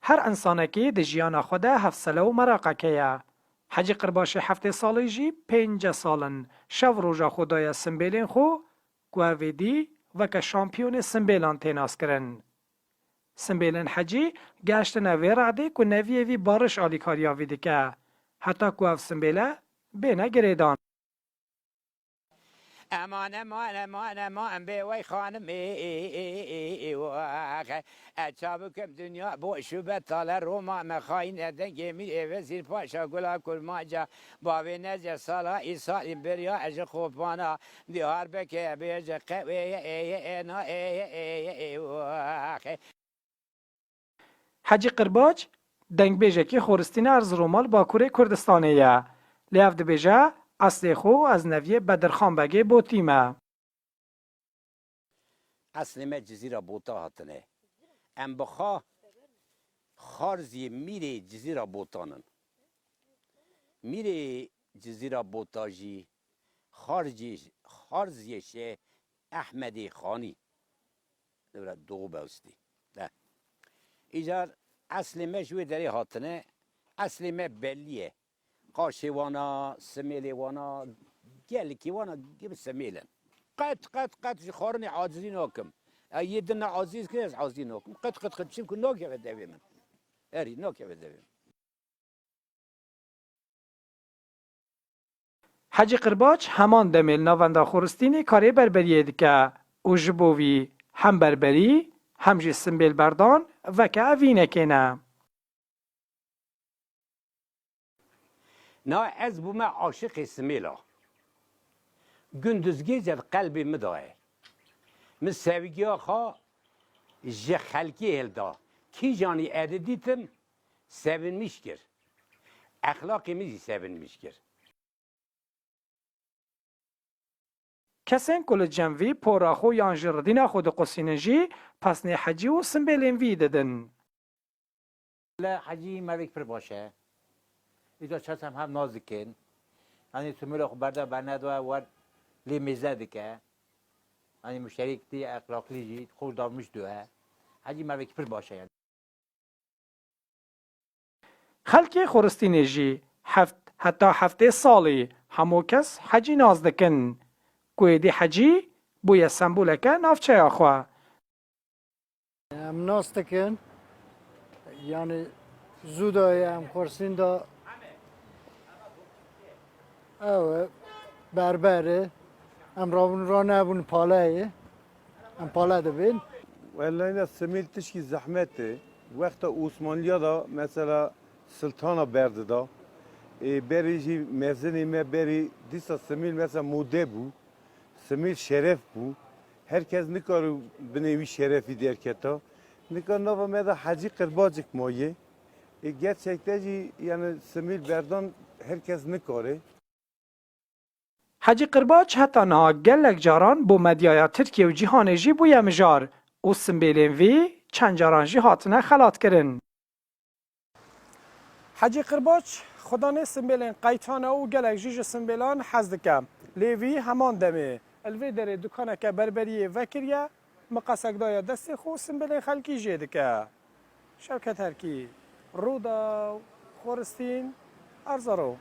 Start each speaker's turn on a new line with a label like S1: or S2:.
S1: هر انسانکی د ژیان خو ده حفصله و مراقکه. حجی قرباش 7 سالی جی 5 سالن شو روژا خدای سنبیلین خو گوهویدی وکه شامپیون سنبیلان تیناس کرن. سنبیلین حجی گشتن اوی رعده که نوی وی بارش آلیکاریا ویدی که حتی گوهو سنبیله بینه گریدان.
S2: امان امان امان امان به وی خانم چابکم دنیا با شوبه تاله روما مخاین ادنگی می وزیر پاشا گلا کل ماجا باوی نجر سالا ایسا بریا اج خوبانا دیار بکه بیج قوی اینا
S1: حجی قرباج دنگ بیجه که خورستین ارز رومال باکوره کردستانه یه. لیفت بیجه اصلی خو از نویه بدرخان بگه بوتیمه.
S2: اصلی ما جزیره بوتا هاتنه ام بخوا خارزی میره جزیره بوتانن میره جزیره بوتاجی خارزیشه احمدی خانی دورا دو بوستی ده ایجار اصلی ما جوی داری هاتنه اصلی ما بلیه قاشی وانا سمیلی وانا گلکی وانا گیب سمیلن قط خارنی عاجزی ناکم یه دن عزیز که از عزیز ناکم قط چیم که ناکه به دوی من اری ناکه به دوی
S1: حجی قرباج همان دمیل ناوندا خورستینی کاری بربریه دیگه او جبوی هم بربری هم جی سنبیل بردان و که اوینه کنه.
S2: نه از بوم عاشق سمیلا gündüzgece kalbimi daye. Min sevgiya xo ji xelkî helda. Kî janî edidîtim sevinmiş kir. Exlaqê min jî sevinmiş kir.
S1: کسین کل جنوی پوراخو یان جردینا خود قصینن جی پسنی حجی و سنبیلین وی ددن.
S3: لا حجی مالک پر باشه. ایجا چت هم نازکن. hani tümüyle haberda bana da var limizde که hani müşterik دی اخلاقی خود دارمش دوه حجی مالک پر باشه yani.
S1: خلکی خورستینی جی حتی 7 سالی همو کس حجی ناز دکن. کویدی حجی بوی سنبولکه نافچه آخوا.
S4: ام ناز دکن yani زودای ام خورستین دا اوه بربره ام را نبون پاله ام پاله دبین
S5: والله اینا سمیل تشکی زحمته وقت عثمانیا دا مثلا سلطانا برده دا بری جی مزنی ما بری دیسا سمیل مثلا موده بو سمیل شرف بو herkes نکارو بنوی شرفی درکتا نکار نوا مدا حجی قرباجک مایه gerçekten yani سمیل بردان herkes نکاره
S1: حجی قرباج حتی نا گلک جاران بو مدیایا ترکیه و جیهان جی بو یمجار و سنبیلین وی چند جاران جی هاتنه خلات کرن. حجی قرباج خدا نه سنبیلین قیتانه و گلک جیج سنبیلان حزدکم لیوی همان دمه الوی داره دکانه که بربریه وکریه مقاسک دایا دستی خو سنبیلین خلکی جیده که شوکت هرکی رودا خورستین ارزارو